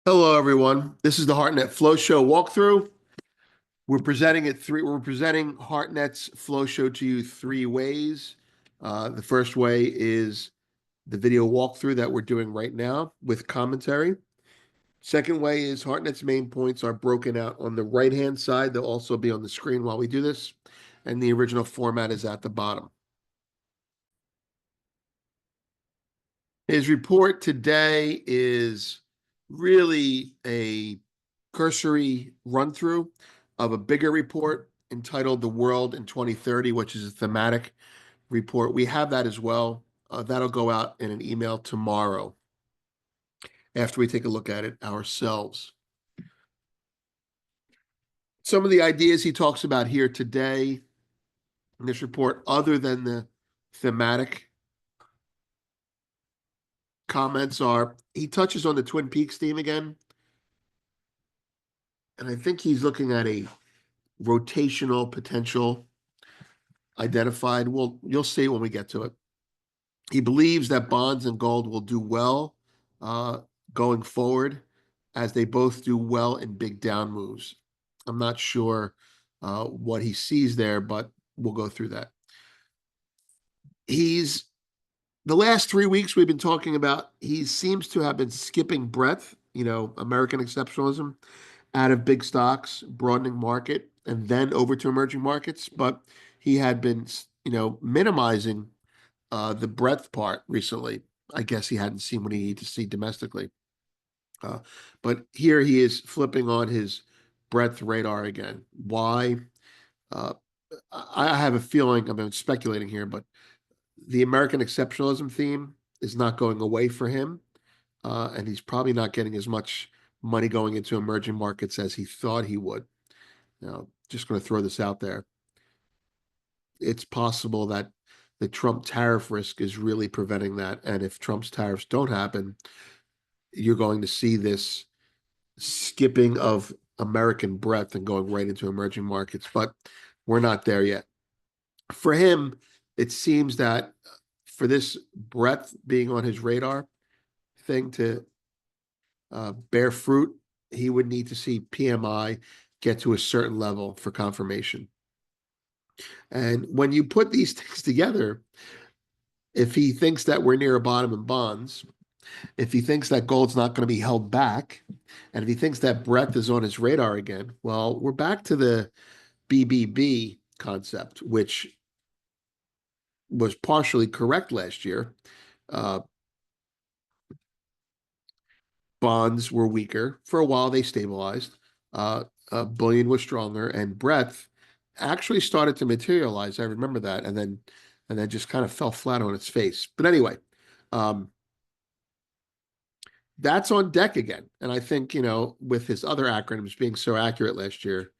Hello, everyone. This is the HeartNet Flow Show walkthrough. We're presenting HeartNet's Flow Show to you three ways. The first way is the video walkthrough that we're doing right now with commentary. Second way is HeartNet's main points are broken out on the right-hand side. They'll also be on the screen while we do this, and the original format is at the bottom. His report today is really a cursory run through of a bigger report entitled The World in 2030, which is a thematic report. We have that as well. That'll go out in an email tomorrow after we take a look at it ourselves. Some of the ideas he talks about here today in this report, other than the thematic comments, are he touches on the Twin Peaks theme again. And I think he's looking at a rotational potential identified. Well, you'll see when we get to it. He believes that bonds and gold will do well going forward, as they both do well in big down moves. I'm not sure what he sees there, but we'll go through that. The last 3 weeks we've been talking about, he seems to have been skipping breadth, American exceptionalism, out of big stocks, broadening market, and then over to emerging markets. But he had been, minimizing the breadth part recently. I guess he hadn't seen what he needed to see domestically. But here he is flipping on his breadth radar again. Why? Uh, I have a feeling, I'm speculating here, but the American exceptionalism theme is not going away for him. And he's probably not getting as much money going into emerging markets as he thought he would. Just going to throw this out there. It's possible that the Trump tariff risk is really preventing that. And if Trump's tariffs don't happen, you're going to see this skipping of American breadth and going right into emerging markets. But we're not there yet. For him, it seems that for this breadth being on his radar thing to bear fruit, he would need to see PMI get to a certain level for confirmation. And when you put these things together, if he thinks that we're near a bottom in bonds, if he thinks that gold's not going to be held back, and if he thinks that breadth is on his radar again, well, we're back to the BBB concept, which was partially correct last year. Bonds were weaker. For a while, they stabilized. Bullion was stronger, and breadth actually started to materialize. I remember that, and then just kind of fell flat on its face. But anyway, that's on deck again. And I think, with his other acronyms being so accurate last year,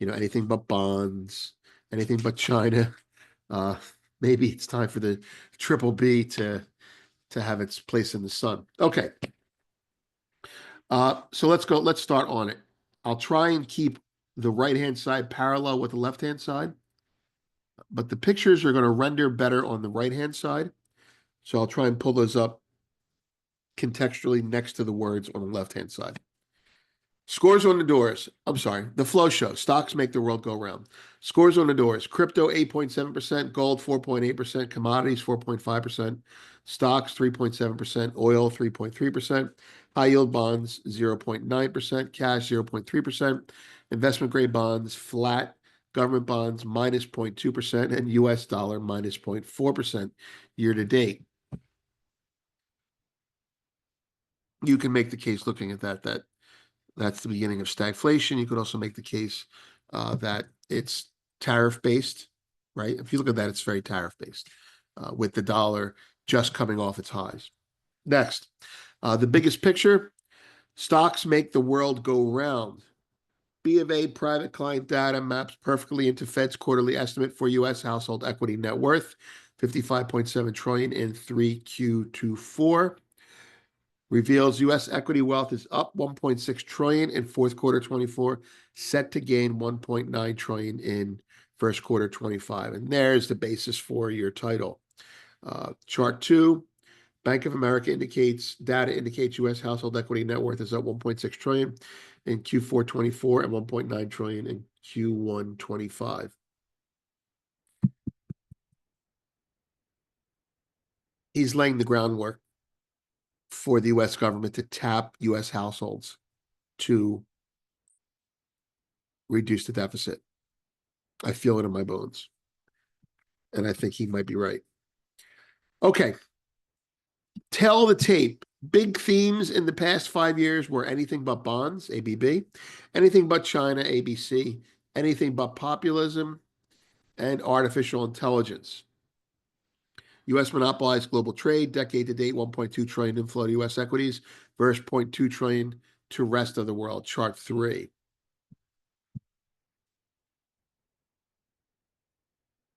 anything but bonds, anything but China, maybe it's time for the triple B to have its place in the sun. Okay. So let's go. Let's start on it. I'll try and keep the right-hand side parallel with the left-hand side, but the pictures are going to render better on the right-hand side. So I'll try and pull those up contextually next to the words on the left-hand side. Scores on the doors. I'm sorry, the flow show. Stocks make the world go round. Scores on the doors. Crypto 8.7%, gold 4.8%, commodities 4.5%, stocks 3.7%, oil 3.3%, high yield bonds 0.9%, cash 0.3%, investment grade bonds flat, government bonds minus 0.2%, and US dollar minus 0.4% year to date. You can make the case looking at that that's the beginning of stagflation. You could also make the case that it's tariff-based, right? If you look at that, it's very tariff-based, with the dollar just coming off its highs. Next, the biggest picture, stocks make the world go round. B of A private client data maps perfectly into Fed's quarterly estimate for U.S. household equity net worth, 55.7 trillion in 3Q24. Reveals U.S. equity wealth is up 1.6 trillion in fourth quarter 24, set to gain 1.9 trillion in first quarter 25. And there's the basis for your title. Chart 2, Bank of America indicates data indicates U.S. household equity net worth is up 1.6 trillion in Q4 24 and 1.9 trillion in Q1 25. He's laying the groundwork for the U.S. government to tap U.S. households to reduce the deficit. I feel it in my bones. And I think he might be right. Okay. Tell the tape. Big themes in the past 5 years were anything but bonds, ABB, anything but China, ABC, anything but populism, and artificial intelligence. U.S. monopolized global trade, decade to date, 1.2 trillion inflow to U.S. equities versus 0.2 trillion to rest of the world. Chart 3.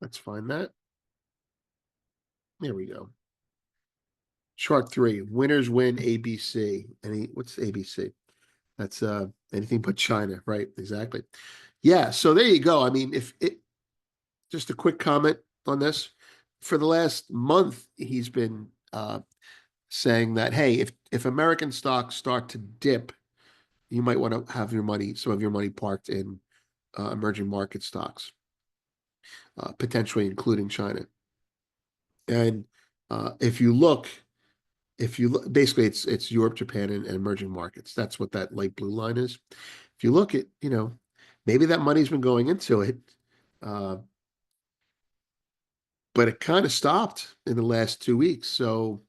Let's find that. There we go. Chart 3. Winners win ABC. What's ABC? That's anything but China, right? Exactly. Yeah, so there you go. I mean, if it just a quick comment on this. For the last month, he's been saying that, hey, if American stocks start to dip, you might want to have some of your money parked in emerging market stocks, potentially including China. And if you look, basically it's Europe, Japan, and emerging markets. That's what that light blue line is. If you look at, maybe that money's been going into it, but it kind of stopped in the last 2 weeks. So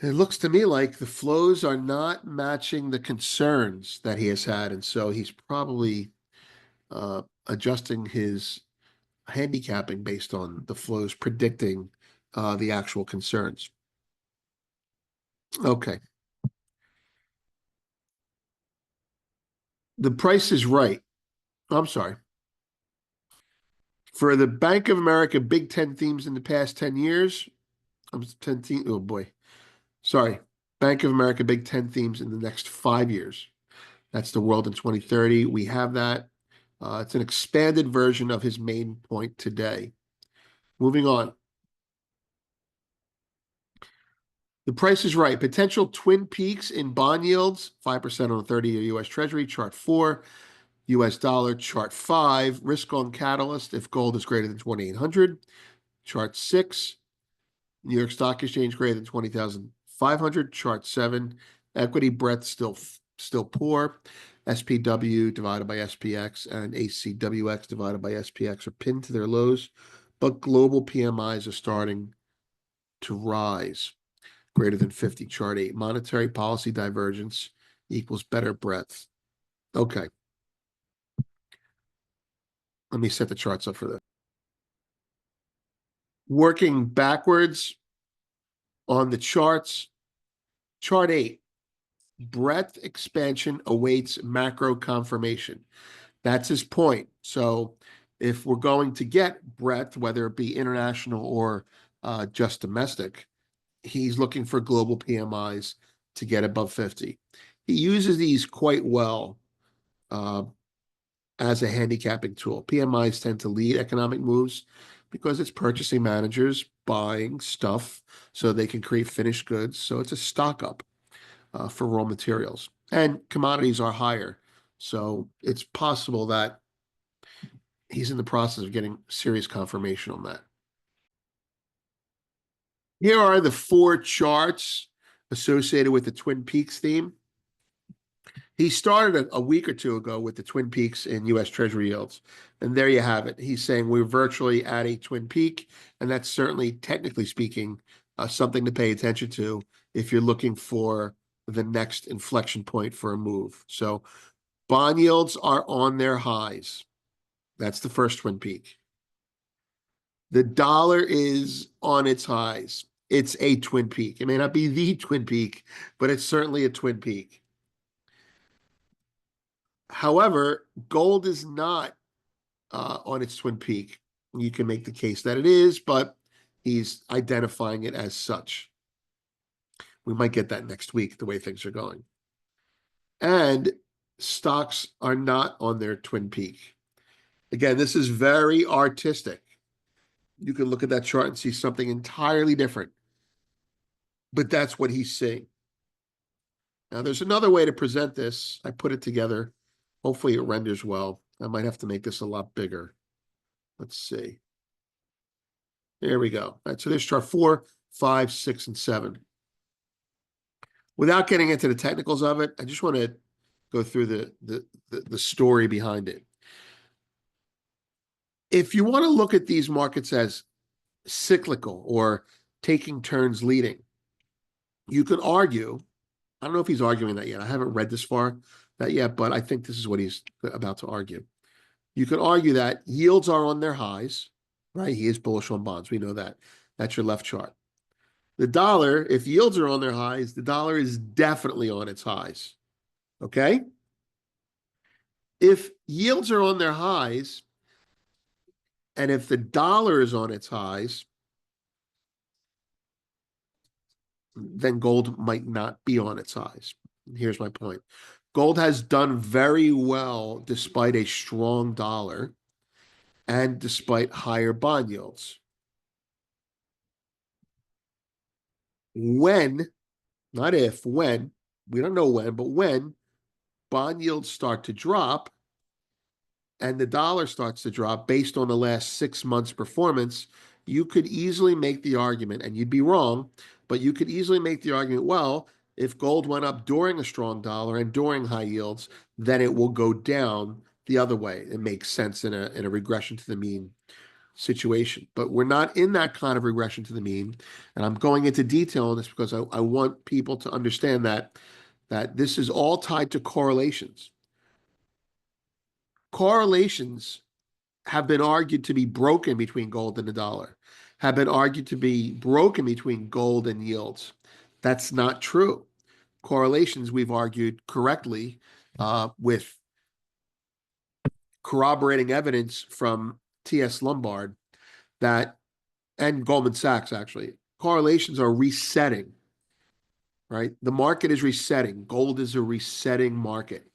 it looks to me like the flows are not matching the concerns that he has had, and so he's probably adjusting his handicapping based on the flows predicting the actual concerns. Okay. The price is right. I'm sorry. For the Bank of America Big Ten themes in the past 10 years, I'm 10 oh boy. Sorry. Bank of America Big Ten themes in the next 5 years. That's the world in 2030. We have that. It's an expanded version of his main point today. Moving on. The price is right. Potential twin peaks in bond yields, 5% on a 30-year U.S. Treasury, chart 4. U.S. dollar, chart 5. Risk on catalyst if gold is greater than 2,800. Chart 6. New York Stock Exchange greater than 20,500. Chart 7. Equity breadth still poor. SPW divided by SPX and ACWX divided by SPX are pinned to their lows, but global PMIs are starting to rise. Greater than 50, chart 8. Monetary policy divergence equals better breadth. Okay. Let me set the charts up for this. Working backwards on the charts, chart 8. Breadth expansion awaits macro confirmation. That's his point. So if we're going to get breadth, whether it be international or just domestic, he's looking for global PMIs to get above 50. He uses these quite well as a handicapping tool. PMIs tend to lead economic moves because it's purchasing managers buying stuff so they can create finished goods. So it's a stock up for raw materials. And commodities are higher. So it's possible that he's in the process of getting serious confirmation on that. Here are the 4 charts associated with the Twin Peaks theme. He started a week or two ago with the Twin Peaks in U.S. Treasury yields. And there you have it. He's saying we're virtually at a Twin Peak. And that's certainly, technically speaking, something to pay attention to if you're looking for the next inflection point for a move. So bond yields are on their highs. That's the first Twin Peak. The dollar is on its highs. It's a Twin Peak. It may not be the Twin Peak, but it's certainly a Twin Peak. However, gold is not on its Twin Peak. You can make the case that it is, but he's identifying it as such. We might get that next week, the way things are going. And stocks are not on their Twin Peak. Again, this is very artistic. You can look at that chart and see something entirely different but that's what he's seeing. Now, there's another way to present this. I put it together. Hopefully, it renders well. I might have to make this a lot bigger. Let's see. There we go. All right, so there's chart 4, 5, 6, and 7. Without getting into the technicals of it, I just want to go through the story behind it. If you want to look at these markets as cyclical or taking turns leading, you could argue, I don't know if he's arguing that yet. I haven't read this far that yet, but I think this is what he's about to argue. You could argue that yields are on their highs, right? He is bullish on bonds. We know that. That's your left chart. The dollar, if yields are on their highs, the dollar is definitely on its highs. Okay? If yields are on their highs, and if the dollar is on its highs, then gold might not be on its highs. Here's my point. Gold has done very well despite a strong dollar and despite higher bond yields. When, not if, when, we don't know when, but when bond yields start to drop and the dollar starts to drop based on the last 6 months' performance, you could easily make the argument, and you'd be wrong, but you could easily make the argument, well, if gold went up during a strong dollar and during high yields, then it will go down the other way. It makes sense in a regression to the mean situation. But we're not in that kind of regression to the mean. And I'm going into detail on this because I want people to understand that this is all tied to correlations. Correlations have been argued to be broken between gold and the dollar, have been argued to be broken between gold and yields. That's not true. Correlations, we've argued correctly with corroborating evidence from T.S. Lombard that, and Goldman Sachs actually, correlations are resetting, right? The market is resetting. Gold is a resetting market.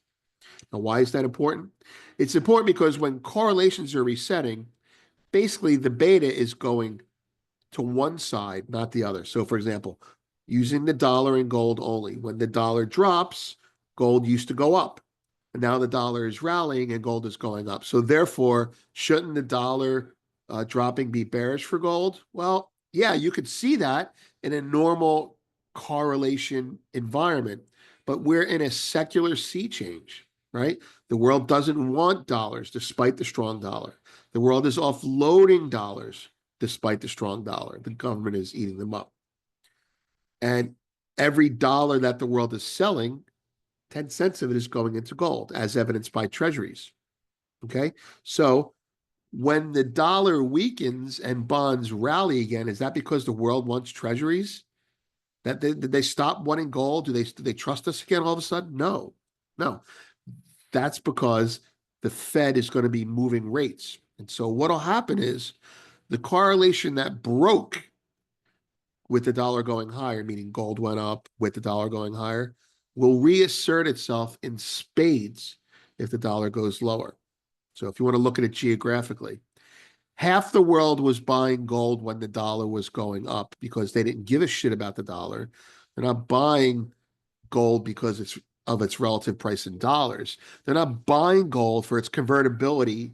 Now, why is that important? It's important because when correlations are resetting, basically the beta is going to one side, not the other. So, for example, using the dollar and gold only, when the dollar drops, gold used to go up. And now the dollar is rallying and gold is going up. So, therefore, shouldn't the dollar dropping be bearish for gold? Well, yeah, you could see that in a normal correlation environment, but we're in a secular sea change, right? The world doesn't want dollars despite the strong dollar. The world is offloading dollars despite the strong dollar. The government is eating them up. And every dollar that the world is selling, 10 cents of it is going into gold, as evidenced by treasuries. Okay? So when the dollar weakens and bonds rally again, is that because the world wants treasuries? That did they stop wanting gold? Do they trust us again all of a sudden? No. No. That's because the Fed is going to be moving rates. And so what'll happen is the correlation that broke with the dollar going higher, meaning gold went up with the dollar going higher, will reassert itself in spades if the dollar goes lower. So if you want to look at it geographically, half the world was buying gold when the dollar was going up because they didn't give a shit about the dollar. They're not buying gold because it's of its relative price in dollars. They're not buying gold for its convertibility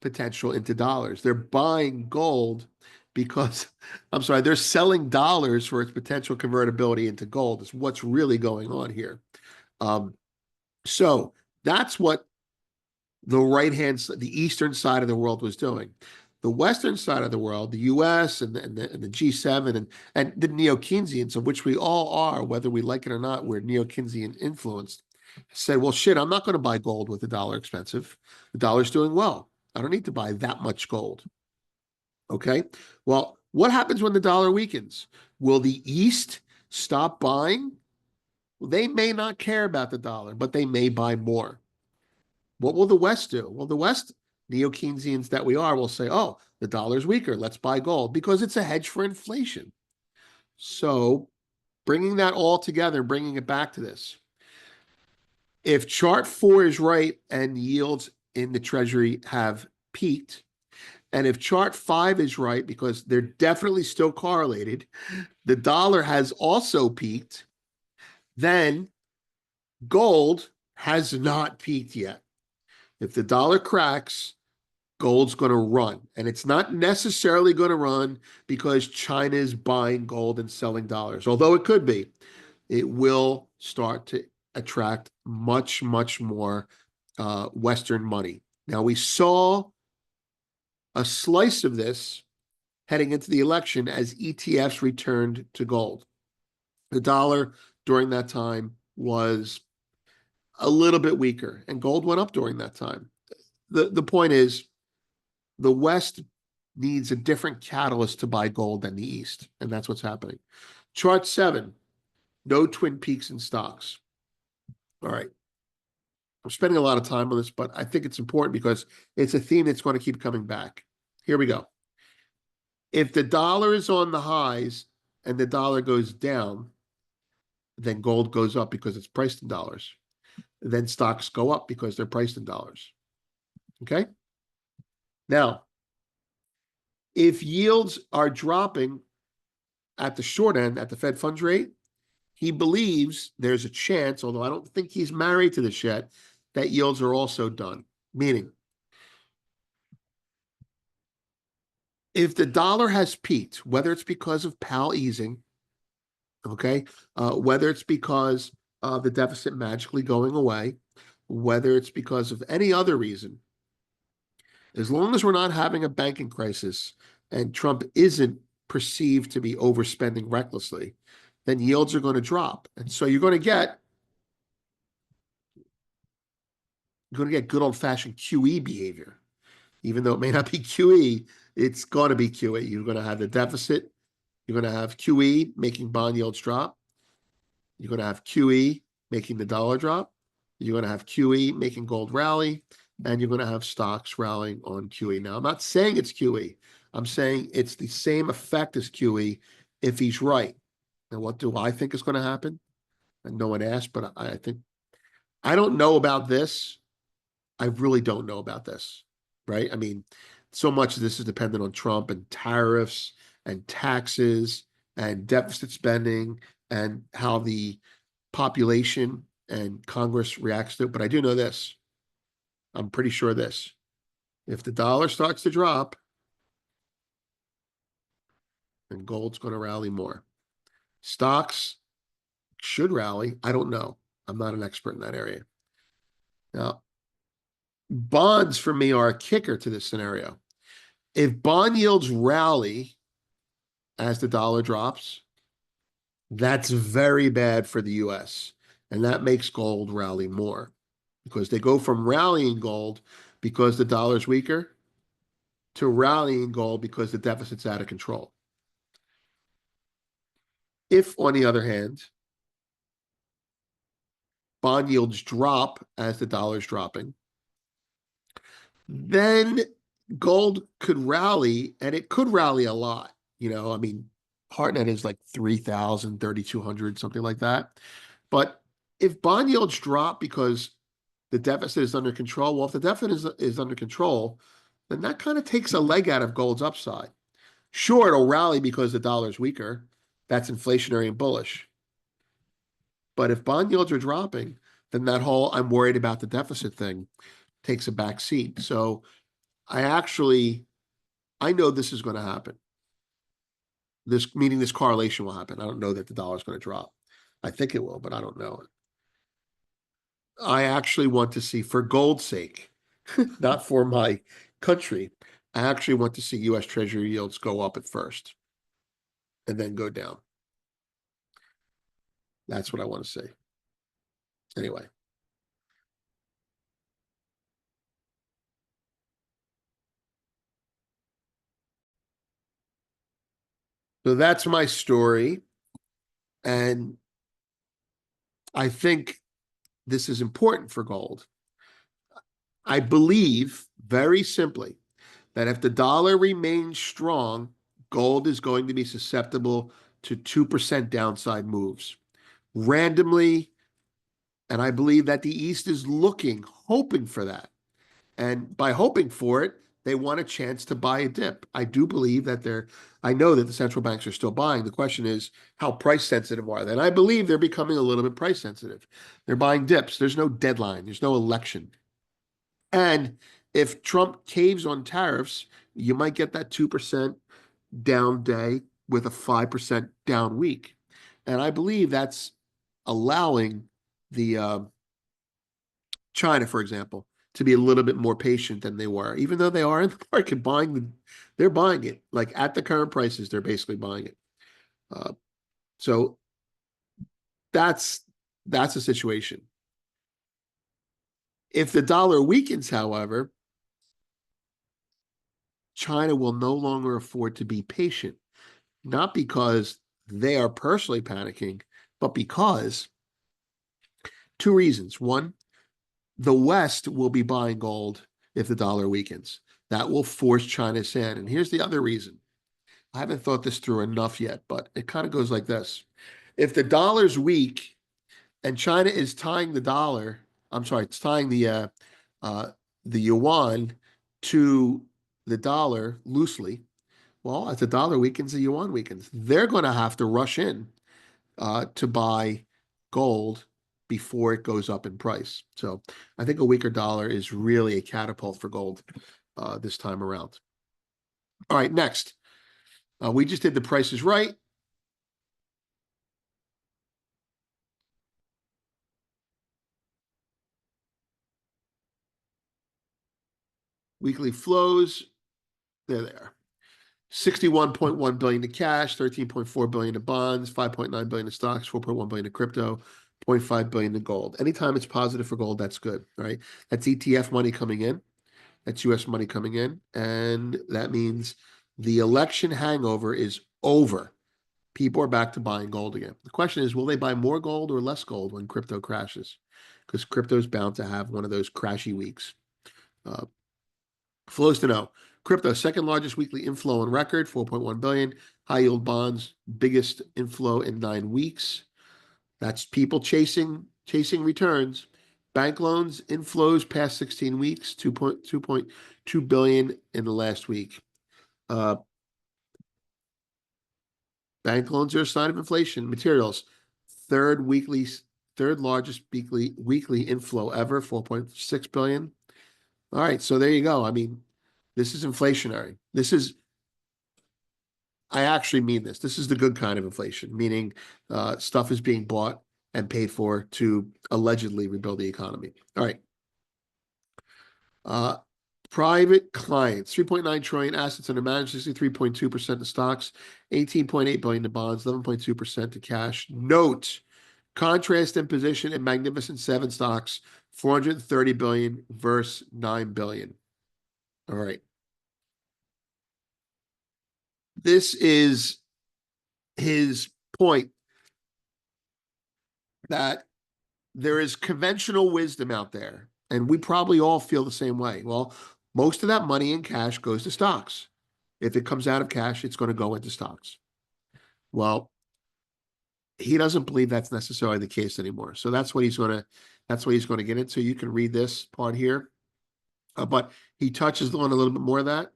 potential into dollars. They're buying gold because, I'm sorry, they're selling dollars for its potential convertibility into gold is what's really going on here. So that's what the the eastern side of the world was doing. The western side of the world, the U.S. and the G7 and the neo-Keynesians, of which we all are, whether we like it or not, we're neo-Keynesian influenced, said, well, shit, I'm not going to buy gold with the dollar expensive. The dollar's doing well. I don't need to buy that much gold. Okay. Well, what happens when the dollar weakens? Will the East stop buying? Well, they may not care about the dollar, but they may buy more. What will the West do? Well, the West, neo-Keynesians that we are, will say, oh, the dollar's weaker. Let's buy gold because it's a hedge for inflation. So bringing that all together, bringing it back to this. If chart 4 is right and yields in the Treasury have peaked, And if chart 5 is right, because they're definitely still correlated, the dollar has also peaked, then gold has not peaked yet. If the dollar cracks, gold's going to run. And it's not necessarily going to run because China is buying gold and selling dollars, although it could be. It will start to attract much, much more Western money. Now, we saw a slice of this heading into the election as ETFs returned to gold. The dollar during that time was a little bit weaker, and gold went up during that time. The point is, the West needs a different catalyst to buy gold than the East, and that's what's happening. Chart 7, no twin peaks in stocks. All right. I'm spending a lot of time on this, but I think it's important because it's a theme that's going to keep coming back. Here we go. If the dollar is on the highs and the dollar goes down, then gold goes up because it's priced in dollars. Then stocks go up because they're priced in dollars. Okay? Now, if yields are dropping at the short end, at the Fed funds rate, he believes there's a chance, although I don't think he's married to this yet, that yields are also done. Meaning, if the dollar has peaked, whether it's because of Powell easing, okay, whether it's because of the deficit magically going away, whether it's because of any other reason, as long as we're not having a banking crisis and Trump isn't perceived to be overspending recklessly, then yields are going to drop. And so you're going to get good old-fashioned QE behavior. Even though it may not be QE, it's going to be QE. You're going to have the deficit. You're going to have QE making bond yields drop. You're going to have QE making the dollar drop. You're going to have QE making gold rally. And you're going to have stocks rallying on QE. Now, I'm not saying it's QE. I'm saying it's the same effect as QE if he's right. And what do I think is going to happen? And no one asked, but I think I don't know about this. I really don't know about this, right? I mean, so much of this is dependent on Trump and tariffs and taxes and deficit spending and how the population and Congress reacts to it. But I do know this. I'm pretty sure this. If the dollar starts to drop, then gold's going to rally more. Stocks should rally. I don't know. I'm not an expert in that area. Now, bonds for me are a kicker to this scenario. If bond yields rally as the dollar drops, that's very bad for the US. And that makes gold rally more because they go from rallying gold because the dollar's weaker to rallying gold because the deficit's out of control. If, on the other hand, bond yields drop as the dollar's dropping, then gold could rally, and it could rally a lot. I mean, Hartnett is like 3,000, 3,200, something like that. But if bond yields drop because the deficit is under control, well, if the deficit is under control, then that kind of takes a leg out of gold's upside. Sure, it'll rally because the dollar's weaker. That's inflationary and bullish. But if bond yields are dropping, then that whole I'm worried about the deficit thing takes a back seat. So I know this is going to happen. This correlation will happen. I don't know that the dollar is going to drop. I think it will, but I don't know it. I actually want to see, for gold's sake, not for my country, I actually want to see U.S. Treasury yields go up at first and then go down. That's what I want to see. Anyway. So that's my story. And I think this is important for gold. I believe very simply that if the dollar remains strong, gold is going to be susceptible to 2% downside moves randomly. And I believe that the East is hoping for that. And by hoping for it, They want a chance to buy a dip. I do believe that I know that the central banks are still buying. The question is, how price sensitive are they? And I believe they're becoming a little bit price sensitive. They're buying dips. There's no deadline, there's no election. And if Trump caves on tariffs, you might get that 2% down day with a 5% down week. And I believe that's allowing the China, for example, to be a little bit more patient than they were, even though they are in the market they're buying it. Like at the current prices, they're basically buying it. Uh, so that's that's a situation. If the dollar weakens, however, China will no longer afford to be patient, not because they are personally panicking, but because two reasons. One, the West will be buying gold if the dollar weakens. That will force China's hand. And here's the other reason. I haven't thought this through enough yet, but it kind of goes like this. If the dollar's weak and China is tying the dollar, I'm sorry, it's tying uh, the yuan to the dollar loosely. Well, as the dollar weakens, the yuan weakens. They're going to have to rush in to buy gold before it goes up in price. So I think a weaker dollar is really a catapult for gold this time around. All right, next. We just did the prices right. Weekly flows, they're there. 61.1 billion to cash, 13.4 billion to bonds, 5.9 billion to stocks, 4.1 billion to crypto, zero point 0.5 billion to gold. Anytime it's positive for gold, that's good, right? That's ETF money coming in. That's US money coming in. And that means the election hangover is over. People are back to buying gold again. The question is, will they buy more gold or less gold when crypto crashes? Because crypto is bound to have one of those crashy weeks. Uh, Flows to know. Crypto, second largest weekly inflow on record, 4.1 billion. High yield bonds, biggest inflow in 9 weeks. That's people chasing returns. Bank loans inflows past 16 weeks, 2.2 billion in the last week. Uh, Bank loans are a sign of inflation. Materials, third weekly, third largest weekly inflow ever, 4.6 billion. All right, so there you go. I mean, this is inflationary. I actually mean this. This is the good kind of inflation, meaning stuff is being bought and paid for to allegedly rebuild the economy. All right. Uh, Private clients, 3.9 trillion assets under management, 63.2% to stocks, 18.8 billion to bonds, 11.2% to cash. Note, contrast in position in Magnificent Seven stocks, 430 billion versus 9 billion. All right. This is his point that there is conventional wisdom out there, and we probably all feel the same way. Well, most of that money in cash goes to stocks. If it comes out of cash, it's going to go into stocks. Well, he doesn't believe that's necessarily the case anymore. So that's what he's going to get into. You can read this part here, but he touches on a little bit more of that.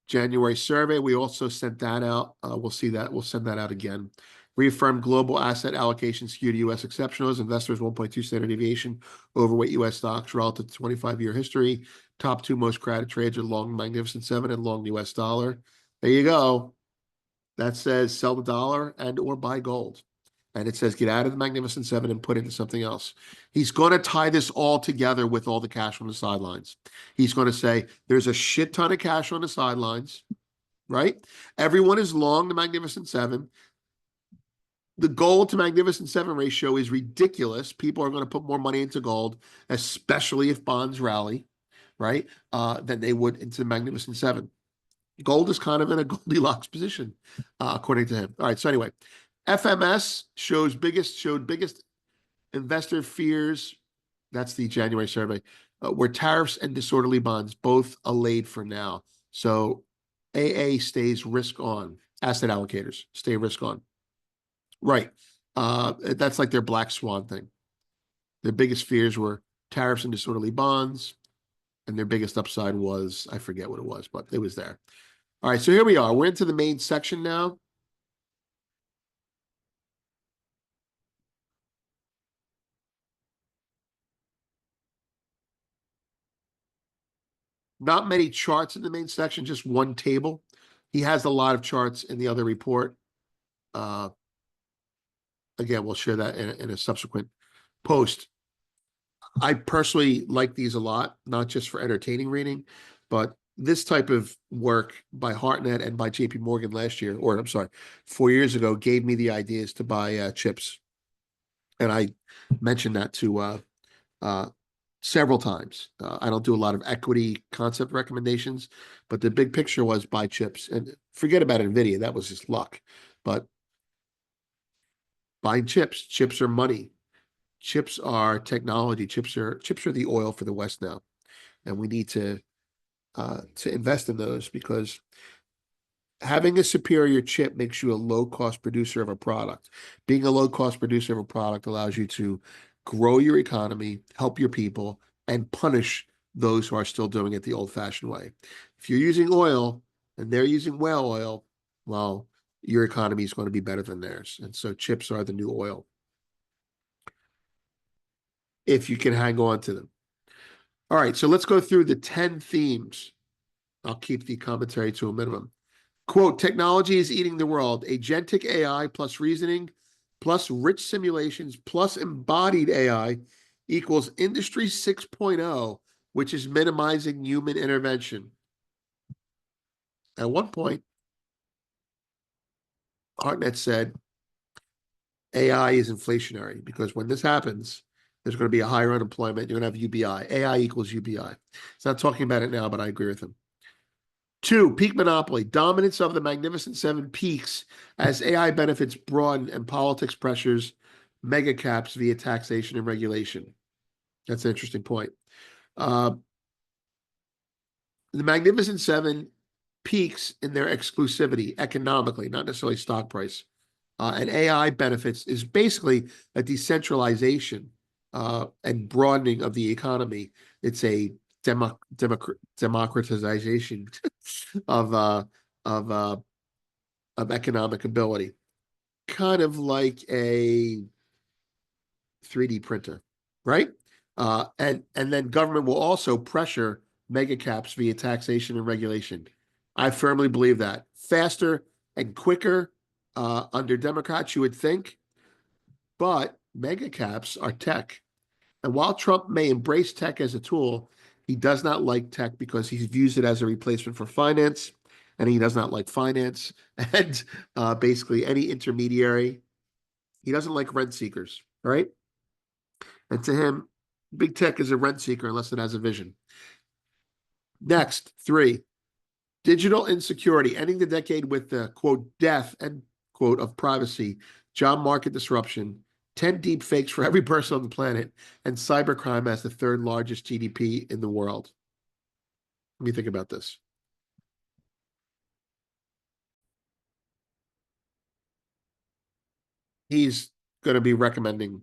January survey, we also sent that out. We'll see that. We'll send that out again. Reaffirmed global asset allocation skew to U.S. exceptionals. Investors 1.2 standard deviation overweight U.S. stocks relative to 25-year history. Top two most crowded trades are long Magnificent Seven and long U.S. dollar. There you go. That says sell the dollar and or buy gold. And it says get out of the Magnificent Seven and put into something else. He's going to tie this all together with all the cash on the sidelines. He's going to say there's a shit ton of cash on the sidelines, right? Everyone is long the Magnificent Seven. The gold to Magnificent Seven ratio is ridiculous. People are going to put more money into gold, especially if bonds rally, right? Than they would into the Magnificent Seven. Gold is kind of in a Goldilocks position, according to him. All right. So anyway, FMS showed biggest investor fears. That's the January survey, where tariffs and disorderly bonds both allayed for now. So AA stays risk on. Asset allocators stay risk on. Right. That's like their black swan thing. Their biggest fears were tariffs and disorderly bonds. and their biggest upside was, I forget what it was, but it was there. All right, so here we are. We're into the main section now. Not many charts in the main section, just one table. He has a lot of charts in the other report. Uh, Again, we'll share that in a subsequent post. I personally like these a lot, not just for entertaining reading, but this type of work by Hartnett and by JP Morgan last year, or I'm sorry, 4 years ago, gave me the ideas to buy chips. And I mentioned that to uh, several times. I don't do a lot of equity concept recommendations, but the big picture was buy chips and forget about NVIDIA. That was just luck. But buying chips are money. Chips are technology. Chips are the oil for the West now, and we need to invest in those because having a superior chip makes you a low cost producer of a product. Being a low cost producer of a product allows you to grow your economy, help your people, and punish those who are still doing it the old fashioned way. If you're using oil and they're using whale oil, well, your economy is going to be better than theirs. And so chips are the new oil if you can hang on to them. All right, so let's go through the 10 themes. I'll keep the commentary to a minimum. Quote, technology is eating the world. Agentic AI plus reasoning plus rich simulations plus embodied AI equals Industry 6.0, which is minimizing human intervention. At one point, Hartnett said AI is inflationary because when this happens, there's going to be a higher unemployment. You're going to have UBI. AI equals UBI. He's not talking about it now, but I agree with him. Two, peak monopoly. Dominance of the Magnificent Seven peaks as AI benefits broaden and politics pressures mega caps via taxation and regulation. That's an interesting point. Uh, the Magnificent Seven peaks in their exclusivity economically, not necessarily stock price. And AI benefits is basically a decentralization and broadening of the economy. It's a democratization of of uh, of economic ability, kind of like a 3D printer, right? And then government will also pressure mega caps via taxation and regulation. I firmly believe that faster and quicker under Democrats, you would think, but mega caps are tech. And while Trump may embrace tech as a tool, he does not like tech because he views it as a replacement for finance, and he does not like finance and basically any intermediary. He doesn't like rent seekers, right? And to him, big tech is a rent seeker unless it has a vision. Next, three, digital insecurity, ending the decade with the quote death end quote of privacy, job market disruption, 10 deep fakes for every person on the planet, and cybercrime as the third largest GDP in the world. Let me think about this. He's going to be recommending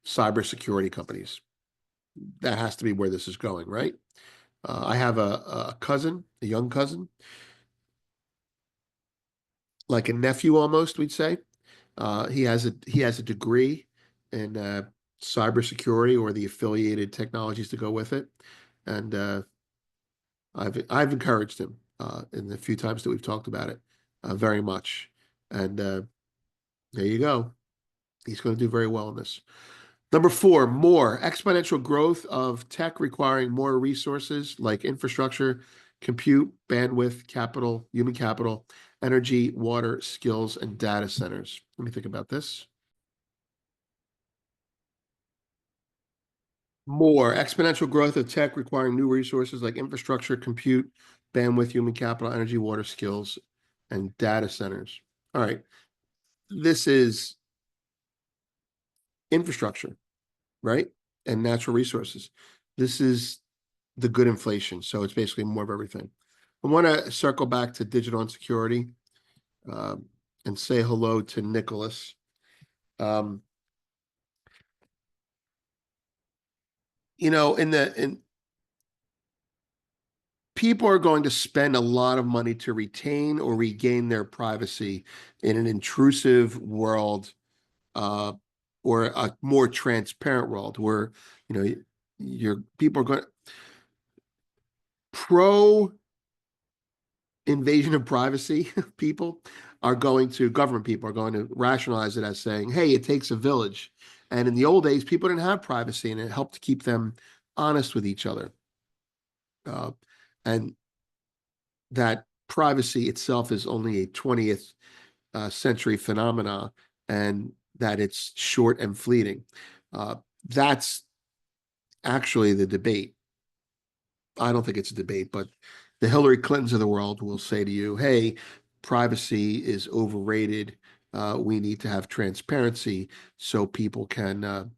cybersecurity companies. That has to be where this is going, right? I have a cousin, a young cousin, like a nephew almost, we'd say. He has a degree in cybersecurity or the affiliated technologies to go with it, and I've encouraged him in the few times that we've talked about it very much. And there you go. He's going to do very well in this. Number four, more exponential growth of tech requiring more resources like infrastructure, compute, bandwidth, capital, human capital, energy, water, skills, and data centers. Let me think about this. More exponential growth of tech requiring new resources like infrastructure, compute, bandwidth, human capital, energy, water, skills, and data centers. All right. This is infrastructure, right? And natural resources. This is the good inflation. So it's basically more of everything. I want to circle back to digital insecurity um, and say hello to Nicholas. Um, in people are going to spend a lot of money to retain or regain their privacy in an intrusive world, uh, or a more transparent world where, you know, your people are going pro invasion of privacy people are going to government people are going to rationalize it as saying, hey, it takes a village. And in the old days, people didn't have privacy and it helped to keep them honest with each other. And that privacy itself is only a 20th century phenomena, and that it's short and fleeting. Uh, that's actually the debate. I don't think it's a debate, but the Hillary Clintons of the world will say to you, hey, privacy is overrated. We need to have transparency so people can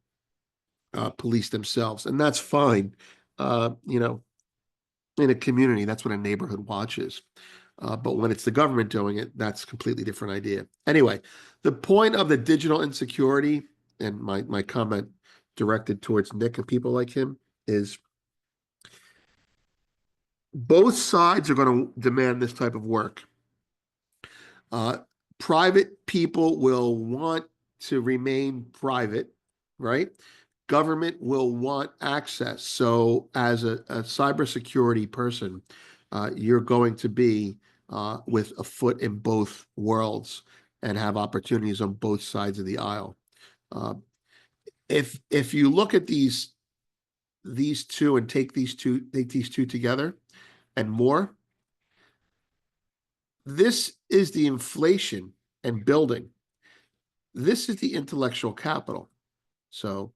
police themselves. And that's fine. You know, in a community, that's what a neighborhood watch is. But when it's the government doing it, that's a completely different idea. Anyway, the point of the digital insecurity, and my comment directed towards Nick and people like him, is both sides are going to demand this type of work. Uh, Private people will want to remain private, right? Government will want access. So, as a cybersecurity person, you're going to be with a foot in both worlds and have opportunities on both sides of the aisle. Uh, if you look at these two and take these two together and more, this is the inflation and building. This is the intellectual capital. So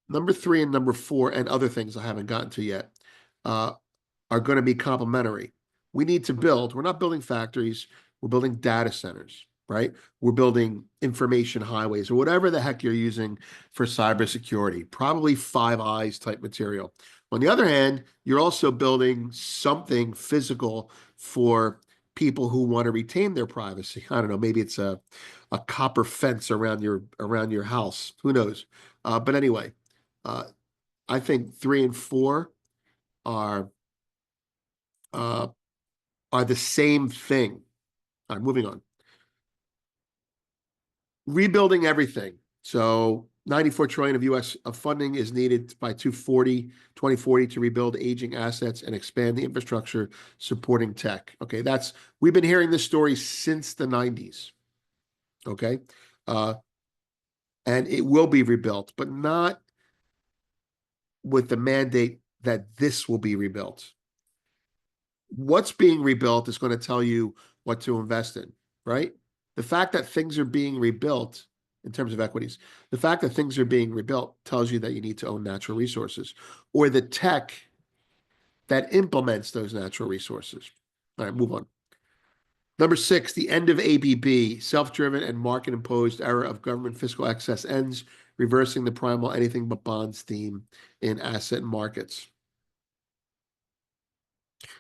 number three and number four and other things I haven't gotten to yet uh, are going to be complementary. We need to build, we're not building factories, we're building data centers, right? We're building information highways or whatever the heck you're using for cybersecurity, probably Five Eyes type material. On the other hand, you're also building something physical for people who want to retain their privacy. I don't know, maybe it's a copper fence around your house. Who knows? But anyway, uh, I think three and four are uh, are the same thing. All right, moving on. Rebuilding everything. So 94 trillion of US of funding is needed by 2040 to rebuild aging assets and expand the infrastructure supporting tech. Okay, we've been hearing this story since the 90s. Okay. Uh, and it will be rebuilt, but not with the mandate that this will be rebuilt. What's being rebuilt is going to tell you what to invest in, right? The fact that things are being rebuilt in terms of equities, the fact that things are being rebuilt tells you that you need to own natural resources or the tech that implements those natural resources. All right, move on. Number six, the end of ABB, self-driven and market-imposed era of government fiscal excess ends, reversing the primal anything but bonds theme in asset markets.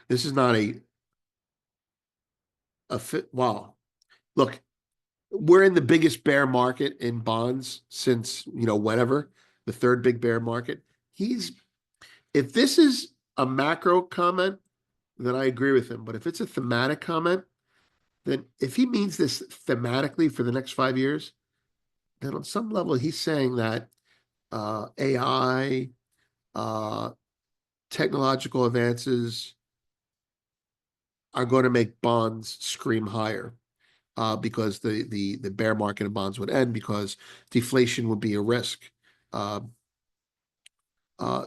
This is not a fit. Wow. Look, we're in the biggest bear market in bonds since, whenever, the third big bear market. If this is a macro comment, then I agree with him. But if it's a thematic comment, then if he means this thematically for the next 5 years, then on some level he's saying that AI, uh, technological advances are going to make bonds scream higher. Because the bear market in bonds would end because deflation would be a risk uh, uh,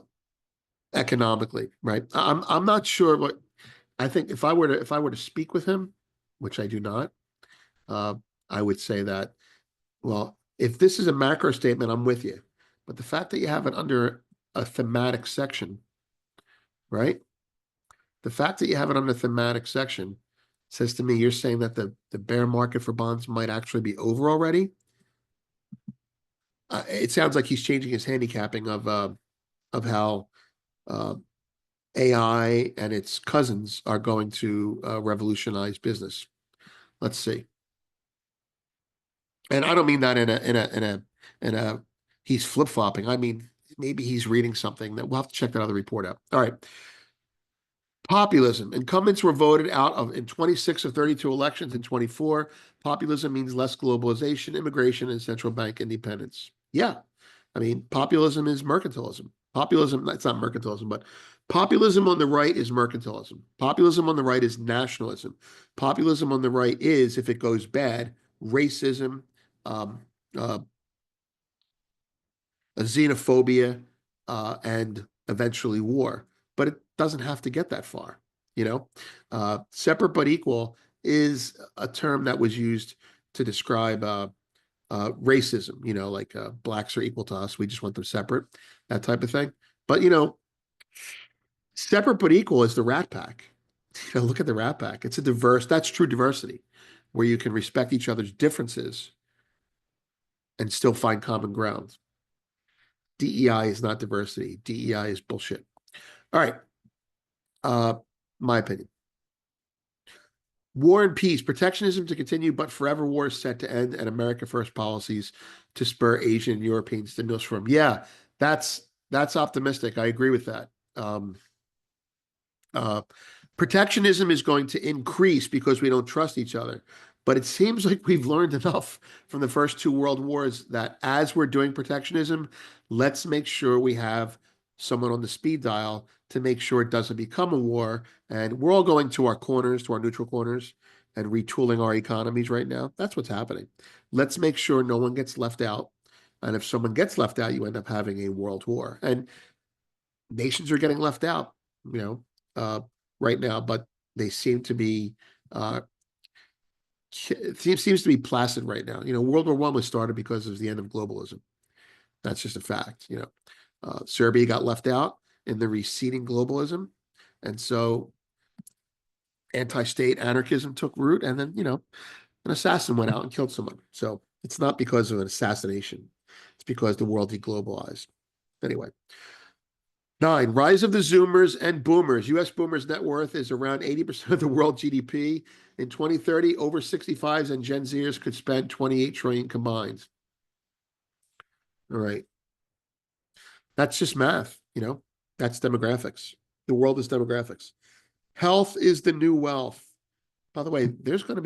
economically, right? I'm not sure what I think. If I were to speak with him, which I do not, uh, I would say that, well, if this is a macro statement, I'm with you, but the fact that you have it under a thematic section, right? The fact that you have it under thematic section says to me you're saying that the bear market for bonds might actually be over already. It sounds like he's changing his handicapping of how uh, AI and its cousins are going to revolutionize business. Let's see. And I don't mean that in a he's flip flopping. I mean maybe he's reading something that we'll have to check that other report out. All right. Populism. Incumbents were voted out of in 26 of 32 elections in 24. Populism means less globalization, immigration, and central bank independence. Yeah. I mean, populism is mercantilism. Populism, it's not mercantilism, but populism on the right is mercantilism. Populism on the right is nationalism. Populism on the right is, if it goes bad, racism, um, uh, xenophobia, and eventually war. But it doesn't have to get that far. You know, separate but equal is a term that was used to describe racism. You know, like blacks are equal to us. We just want them separate, that type of thing. But separate but equal is the Rat Pack. Look at the Rat Pack. It's a diverse. That's true diversity, where you can respect each other's differences and still find common ground. DEI is not diversity. DEI is bullshit. All right. Uh, my opinion. War and peace, protectionism to continue, but forever war is set to end, and America First policies to spur Asian and European stimulus from. Yeah, that's optimistic. I agree with that. Uh, Protectionism is going to increase because we don't trust each other. But it seems like we've learned enough from the first two world wars that as we're doing protectionism, let's make sure we have someone on the speed dial to make sure it doesn't become a war. And we're all going to our corners, to our neutral corners, and retooling our economies right now. That's what's happening. Let's make sure no one gets left out. And if someone gets left out, you end up having a world war. And nations are getting left out, you know, right now, but they seem to be it seems to be placid right now. World War I was started because of the end of globalism. That's just a fact. Serbia got left out in the receding globalism, and so anti-state anarchism took root, and then an assassin went out and killed someone. So it's not because of an assassination; it's because the world deglobalized. Anyway. 9, rise of the Zoomers and Boomers. U.S. Boomers' net worth is around 80% of the world GDP. In 2030, over 65s and Gen Zers could spend 28 trillion combined. All right. That's just math. That's demographics. The world is demographics. Health is the new wealth. By the way, that's going to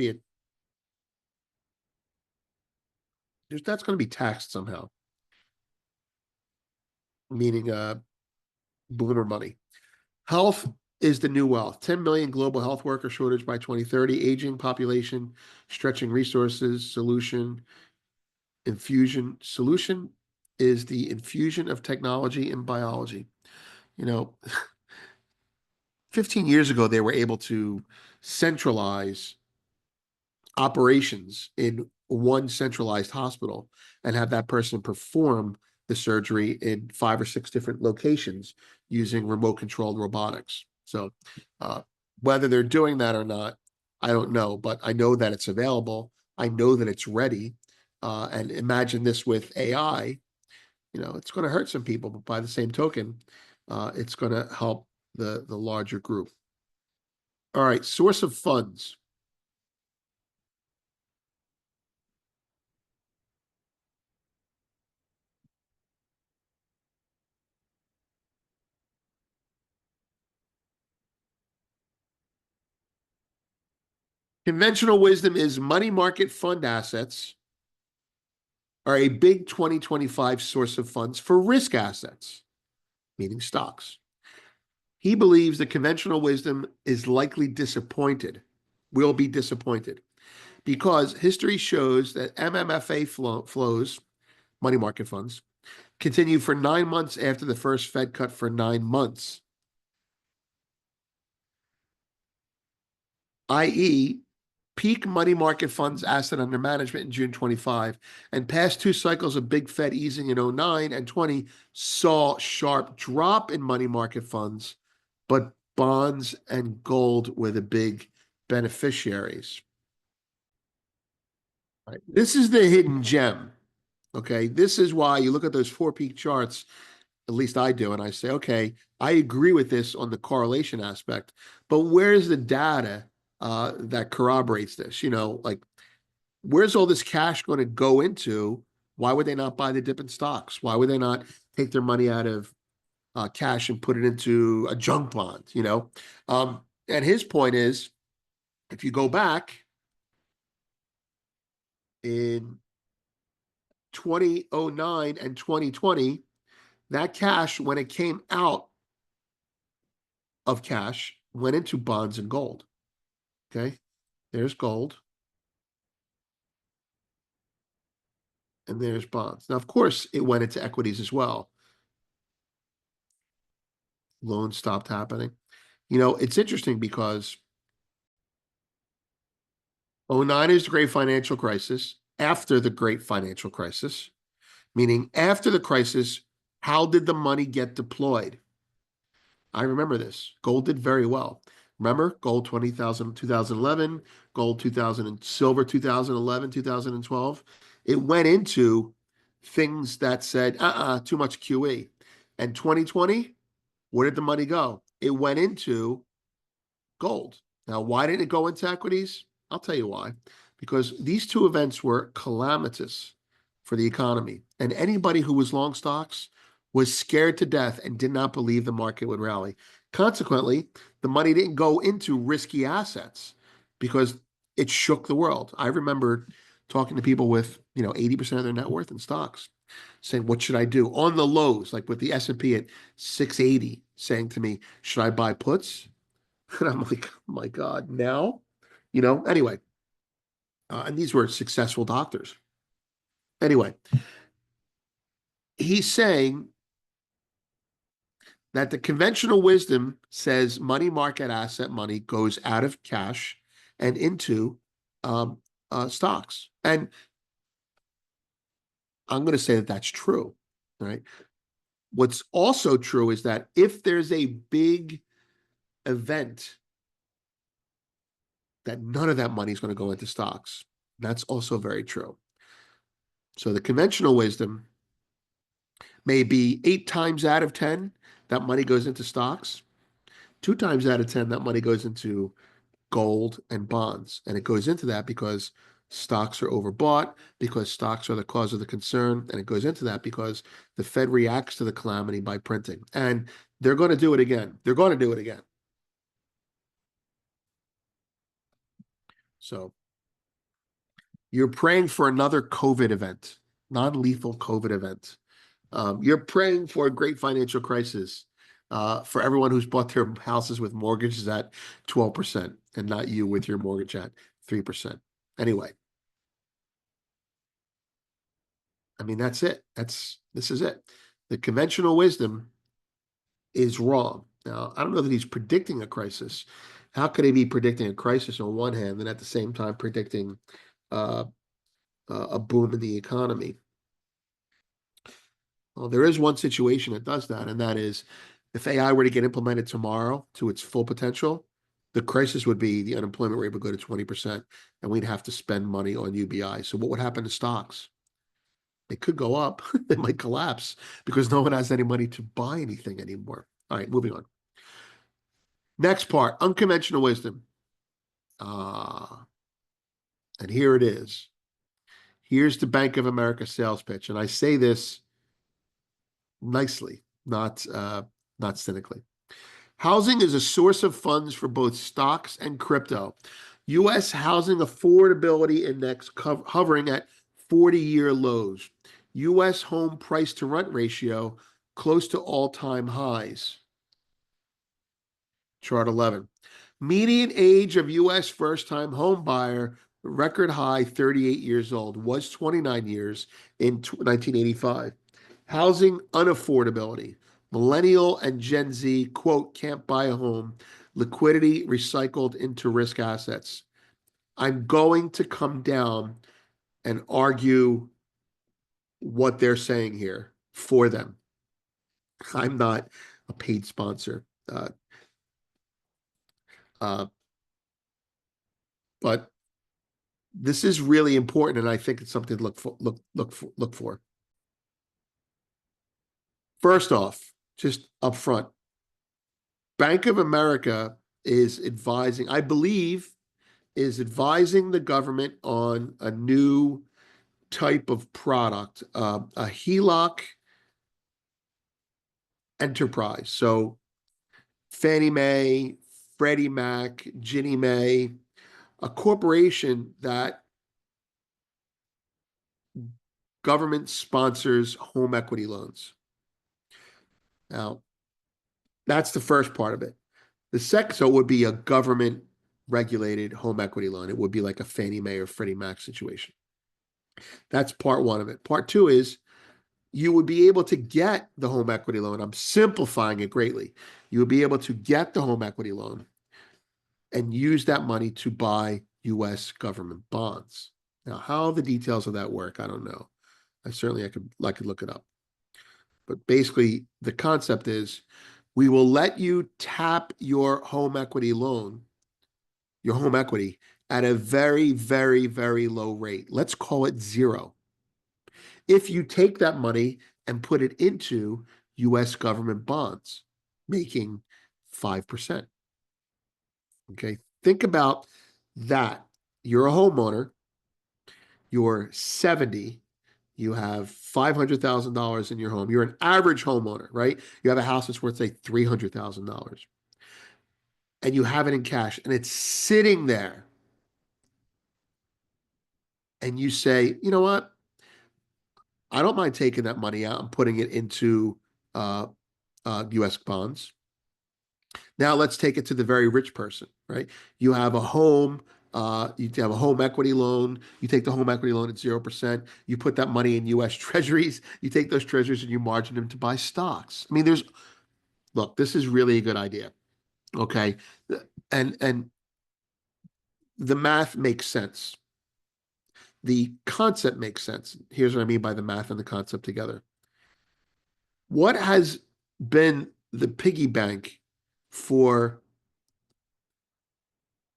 be taxed somehow, meaning boomer money. Health is the new wealth. 10 million global health worker shortage by 2030, aging population, stretching resources, solution is the infusion of technology and biology. You know, 15 years ago, they were able to centralize operations in one centralized hospital and have that person perform the surgery in 5 or 6 different locations using remote controlled robotics. So, whether they're doing that or not, I don't know, but I know that it's available. I know that it's ready. And imagine this with AI. It's going to hurt some people, but by the same token, it's going to help the larger group. All right, source of funds. Conventional wisdom is money market fund assets are a big 2025 source of funds for risk assets, meaning stocks. He believes that conventional wisdom is likely disappointed, will be disappointed, because history shows that MMFA flows, money market funds, continue for 9 months after the first Fed cut for 9 months, i.e., peak money market funds asset under management in June 25, and past 2 cycles of big Fed easing in 09 and 20 saw sharp drop in money market funds, but bonds and gold were the big beneficiaries. Right. This is the hidden gem. Okay. This is why you look at those 4 peak charts, at least I do, and I say, okay, I agree with this on the correlation aspect, but where's the data that corroborates this? Like where's all this cash going to go into? Why would they not buy the dip in stocks? Why would they not take their money out of cash and put it into a junk bond, and his point is, if you go back in 2009 and 2020, that cash, when it came out of cash, went into bonds and gold. Okay, there's gold and there's bonds. Now, of course, it went into equities as well. Loans stopped happening. It's interesting because '09 is the great financial crisis. After the great financial crisis, meaning after the crisis, how did the money get deployed? I remember this. Gold did very well. Remember, gold 20,000, 2011, gold 2000, and silver 2011, 2012. It went into things that said, too much QE. And 2020, where did the money go? It went into gold. Now, why didn't it go into equities? I'll tell you why. Because these two events were calamitous for the economy. And anybody who was long stocks was scared to death and did not believe the market would rally. Consequently, the money didn't go into risky assets because it shook the world. I remember talking to people with, 80% of their net worth in stocks, saying, what should I do? On the lows, like with the S&P at 680, saying to me, should I buy puts? And I'm like, oh my God, now? Anyway, and these were successful doctors. Anyway, he's saying that the conventional wisdom says money market asset money goes out of cash and into stocks. And I'm going to say that that's true, right? What's also true is that if there's a big event, that none of that money is going to go into stocks. That's also very true. So the conventional wisdom may be 8 times out of 10, that money goes into stocks. 2 times out of 10, that money goes into gold and bonds. And it goes into that because stocks are overbought, because stocks are the cause of the concern. And it goes into that because the Fed reacts to the calamity by printing. And they're going to do it again. They're going to do it again. So you're praying for another COVID event, non-lethal COVID event. You're praying for a great financial crisis for everyone who's bought their houses with mortgages at 12% and not you with your mortgage at 3%. Anyway, I mean, that's it. This is it. The conventional wisdom is wrong. Now, I don't know that he's predicting a crisis. How could he be predicting a crisis on one hand and at the same time predicting uh, a boom in the economy? Well, there is one situation that does that, and that is if AI were to get implemented tomorrow to its full potential, the crisis would be the unemployment rate would go to 20%, and we'd have to spend money on UBI. So what would happen to stocks? They could go up. They might collapse because no one has any money to buy anything anymore. All right, moving on. Next part, unconventional wisdom. And here it is. Here's the Bank of America sales pitch, and I say this nicely, not cynically. Housing is a source of funds for both stocks and crypto. U.S. housing affordability index hovering at 40-year lows. U.S. home price to rent ratio close to all-time highs. Chart 11. Median age of U.S. first-time home buyer, record high 38 years old, was 29 years in 1985. Housing unaffordability. Millennial and Gen Z, quote, can't buy a home. Liquidity recycled into risk assets. I'm going to come down and argue what they're saying here for them. I'm not a paid sponsor. Uh, but this is really important, and I think it's something to look for. First off, just up front, Bank of America is advising, I believe, is advising the government on a new type of product, a HELOC enterprise. So Fannie Mae, Freddie Mac, Ginnie Mae, a corporation that government sponsors home equity loans. Now, that's the first part of it. The second, so it would be a government regulated home equity loan. It would be like a Fannie Mae or Freddie Mac situation. That's part one of it. Part two is you would be able to get the home equity loan. I'm simplifying it greatly. You would be able to get the home equity loan and use that money to buy US government bonds. Now, how the details of that work, I don't know. I could look it up. But basically, the concept is we will let you tap your home equity loan, your home equity, at a very, very, very low rate. Let's call it zero. If you take that money and put it into US government bonds, making 5%. Okay. Think about that. You're a homeowner, you're 70, you have $500,000 in your home. You're an average homeowner, right? You have a house that's worth, say, $300,000, and you have it in cash and it's sitting there. And you say, you know what? I don't mind taking that money out and putting it into US bonds. Now let's take it to the very rich person, right? You have a home, you have a home equity loan. You take the home equity loan at 0%. You put that money in US treasuries. You take those treasuries and you margin them to buy stocks. I mean, look, this is really a good idea. Okay. And the math makes sense. The concept makes sense. Here's what I mean by the math and the concept together. What has been the piggy bank for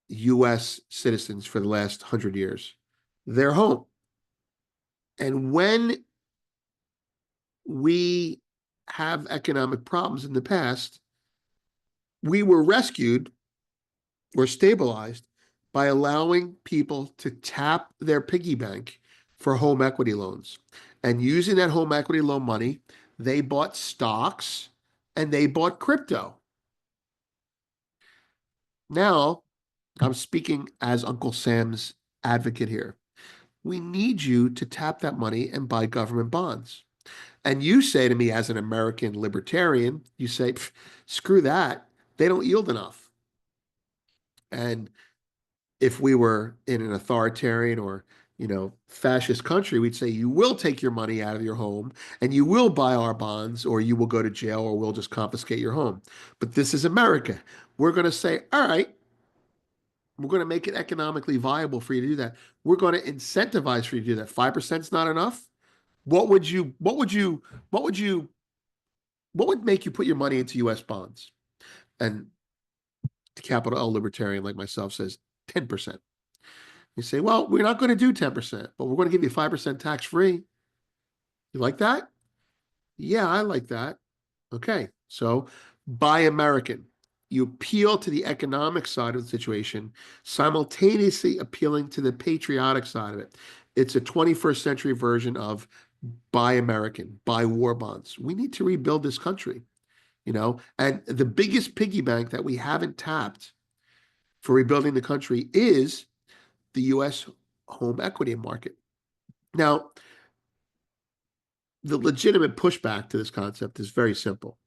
US citizens for the last 100 years? Their home. And when we have economic problems in the past, we were rescued or stabilized by allowing people to tap their piggy bank for home equity loans. And using that home equity loan money, they bought stocks and they bought crypto. Now, I'm speaking as Uncle Sam's advocate here. We need you to tap that money and buy government bonds. And you say to me as an American libertarian, you say, screw that. They don't yield enough. And if we were in an authoritarian or, fascist country, we'd say you will take your money out of your home and you will buy our bonds, or you will go to jail, or we'll just confiscate your home. But this is America. We're going to say, all right, we're going to make it economically viable for you to do that. We're going to incentivize for you to do that. 5% is not enough. What would make you put your money into US bonds? And the capital L libertarian like myself says 10%. You say, well, we're not going to do 10%, but we're going to give you 5% tax free. You like that? Yeah, I like that. Okay. So buy American. You appeal to the economic side of the situation, simultaneously appealing to the patriotic side of it. It's a 21st century version of buy American, buy war bonds. We need to rebuild this country, and the biggest piggy bank that we haven't tapped for rebuilding the country is the US home equity market. Now, the legitimate pushback to this concept is very simple.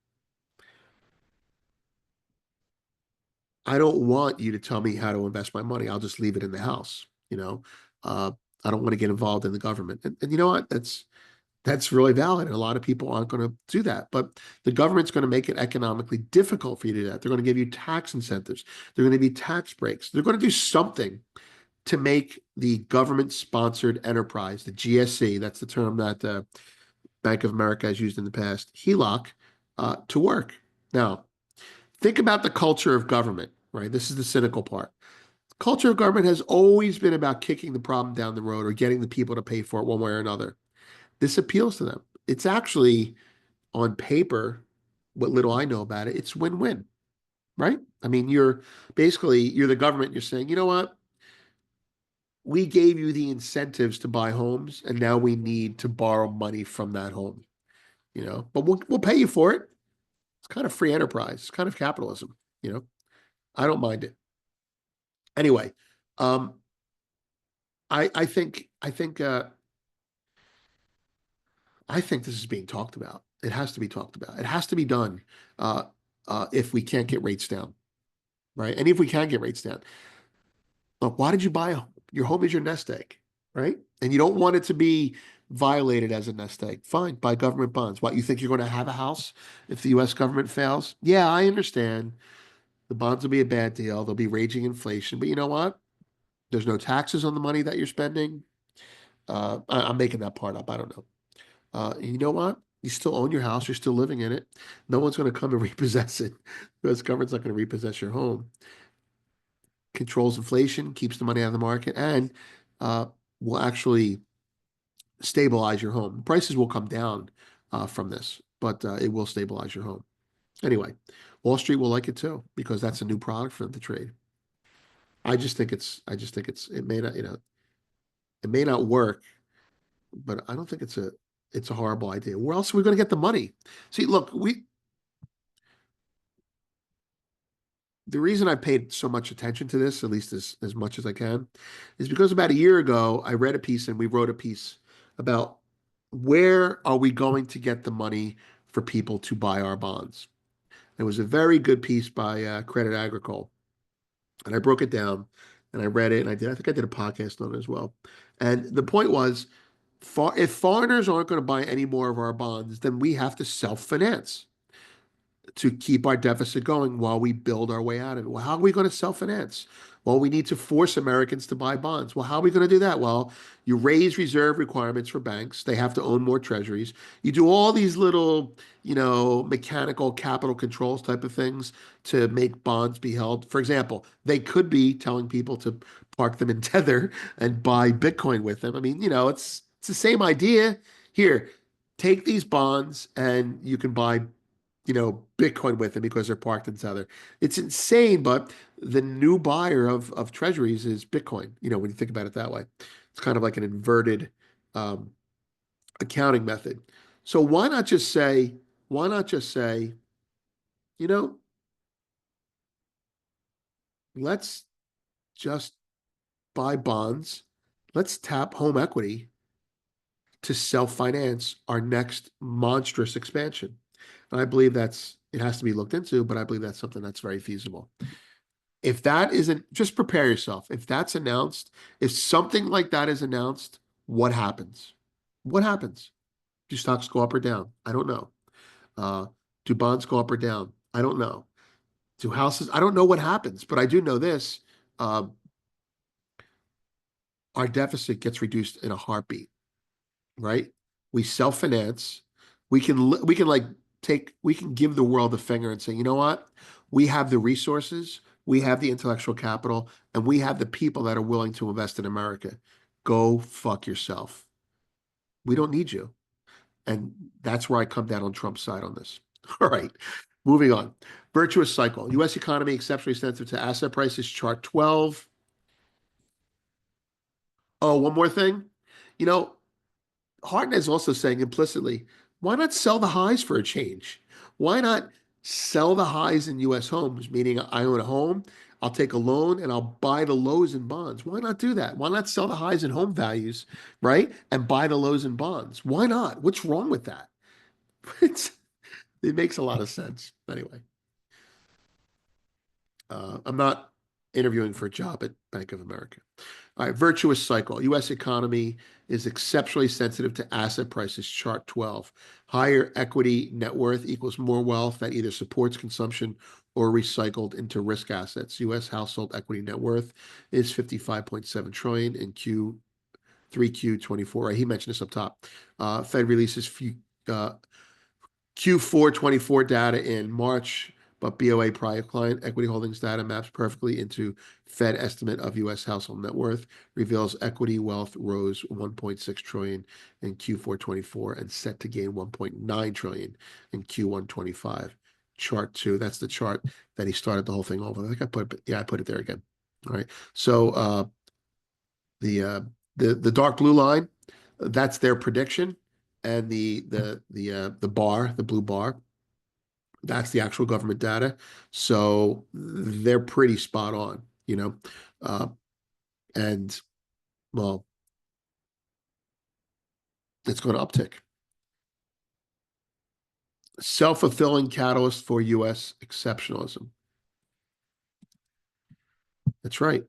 I don't want you to tell me how to invest my money. I'll just leave it in the house. Uh, I don't want to get involved in the government. And you know what? That's really valid. And a lot of people aren't going to do that. But the government's going to make it economically difficult for you to do that. They're going to give you tax incentives. They're going to be tax breaks. They're going to do something to make the government-sponsored enterprise, the GSE, that's the term that Bank of America has used in the past, HELOC, to work. Now, think about the culture of government, right? This is the cynical part. Culture of government has always been about kicking the problem down the road or getting the people to pay for it one way or another. This appeals to them. It's actually, on paper, what little I know about it, it's win-win, right? I mean, you're the government. You're saying, you know what? We gave you the incentives to buy homes, and now we need to borrow money from that home, but we'll pay you for it. It's kind of free enterprise. It's kind of capitalism, you know. I don't mind it. Anyway, um, I think this is being talked about. It has to be talked about. It has to be done uh, if we can't get rates down, right? And if we can get rates down, look, why did you buy a home? Your home is your nest egg, right? And you don't want it to be violated as a nest egg. Fine, buy government bonds. What, you think you're going to have a house if the U.S. government fails? Yeah, I understand. The bonds will be a bad deal. There'll be raging inflation. But you know what? There's no taxes on the money that you're spending. I'm making that part up. I don't know. You know what? You still own your house. You're still living in it. No one's going to come and repossess it. The U.S. government's not going to repossess your home. Controls inflation, keeps the money out of the market, and uh, will actually stabilize your home. Prices will come down from this, but it will stabilize your home. Anyway, Wall Street will like it too because that's a new product for them to trade. It may not, it may not work, but I don't think it's a horrible idea. Where else are we going to get the money? See, look, the reason I paid so much attention to this, at least as much as I can, is because about a year ago, I read a piece and we wrote a piece about where are we going to get the money for people to buy our bonds. It was a very good piece by Credit Agricole, and I broke it down and I read it and I think I did a podcast on it as well. And the point was, if foreigners aren't going to buy any more of our bonds, then we have to self-finance to keep our deficit going while we build our way out of it. Well, how are we going to self-finance? Well, we need to force Americans to buy bonds. Well, how are we going to do that? Well, you raise reserve requirements for banks. They have to own more treasuries. You do all these little, mechanical capital controls type of things to make bonds be held. For example, they could be telling people to park them in Tether and buy Bitcoin with them. I mean, it's the same idea. Here, take these bonds and you can buy Bitcoin with them because they're parked in Tether. It's insane, but the new buyer of treasuries is Bitcoin, when you think about it that way. It's kind of like an inverted um, accounting method. So why not just say, you know, let's just buy bonds, let's tap home equity to self-finance our next monstrous expansion. And I believe it has to be looked into, but I believe that's something that's very feasible. If that isn't, just prepare yourself. If that's announced, if something like that is announced, what happens? What happens? Do stocks go up or down? I don't know. Uh, do bonds go up or down? I don't know. Do houses? I don't know what happens, but I do know this. Uh, our deficit gets reduced in a heartbeat, right? We self-finance. We can like we can give the world a finger and say, you know what? We have the resources, we have the intellectual capital, and we have the people that are willing to invest in America. Go fuck yourself. We don't need you. And that's where I come down on Trump's side on this. All right. Moving on. Virtuous cycle. US economy exceptionally sensitive to asset prices, chart 12. Oh, one more thing. You know, Hartnett is also saying implicitly, why not sell the highs for a change? Why not sell the highs in US homes, meaning I own a home, I'll take a loan and I'll buy the lows in bonds. Why not do that? Why not sell the highs in home values, right? And buy the lows in bonds? Why not? What's wrong with that? It's, it makes a lot of sense. Anyway, I'm not interviewing for a job at Bank of America. All right, virtuous cycle. U.S. economy is exceptionally sensitive to asset prices, chart 12. Higher equity net worth equals more wealth that either supports consumption or recycled into risk assets. U.S. household equity net worth is 55.7 trillion in Q3 Q24. Right, he mentioned this up top. Fed releases Q4 24 data in March, but BOA private client equity holdings data maps perfectly into Fed estimate of U.S. household net worth, reveals equity wealth rose 1.6 trillion in Q4 24 and set to gain 1.9 trillion in Q1 25. Chart 2, that's the chart that he started the whole thing over. I think I put it there again. All right. So the uh, the dark blue line, that's their prediction, and the blue bar, That's the actual government data. So they're pretty spot on, you know. Uh, and well, it's going to uptick. Self-fulfilling catalyst for US exceptionalism. That's right.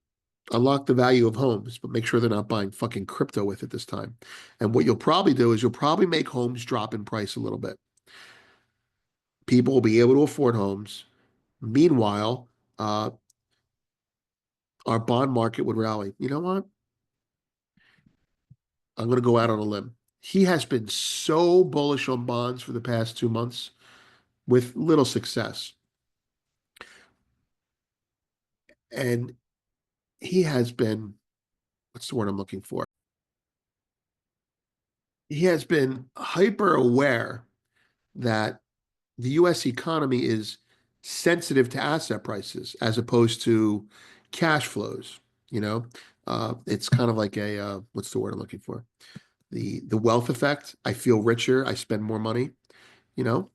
Unlock the value of homes, but make sure they're not buying fucking crypto with it this time. And what you'll probably do is you'll probably make homes drop in price a little bit. People will be able to afford homes. Meanwhile, uh, our bond market would rally. You know what? I'm going to go out on a limb. He has been so bullish on bonds for the past 2 months with little success. And he has been, what's the word I'm looking for? He has been hyper aware that the US economy is sensitive to asset prices as opposed to cash flows. You know, it's kind of like a what's the word I'm looking for? The wealth effect. I feel richer. I spend more money. You know,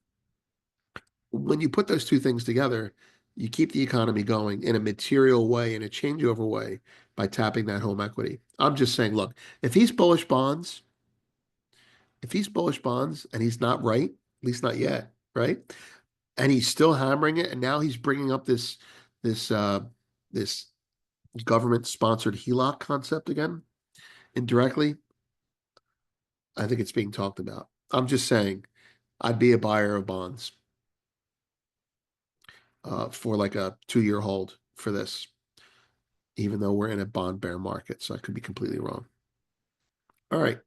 when you put those two things together, you keep the economy going in a material way, in a changeover way, by tapping that home equity. I'm just saying, look, if he's bullish bonds, if he's bullish bonds and he's not right, at least not yet, right? And he's still hammering it, and now he's bringing up this this government sponsored HELOC concept again indirectly. I think it's being talked about. I'm just saying, I'd be a buyer of bonds for like a 2 year hold for this, even though we're in a bond bear market, so I could be completely wrong. All right.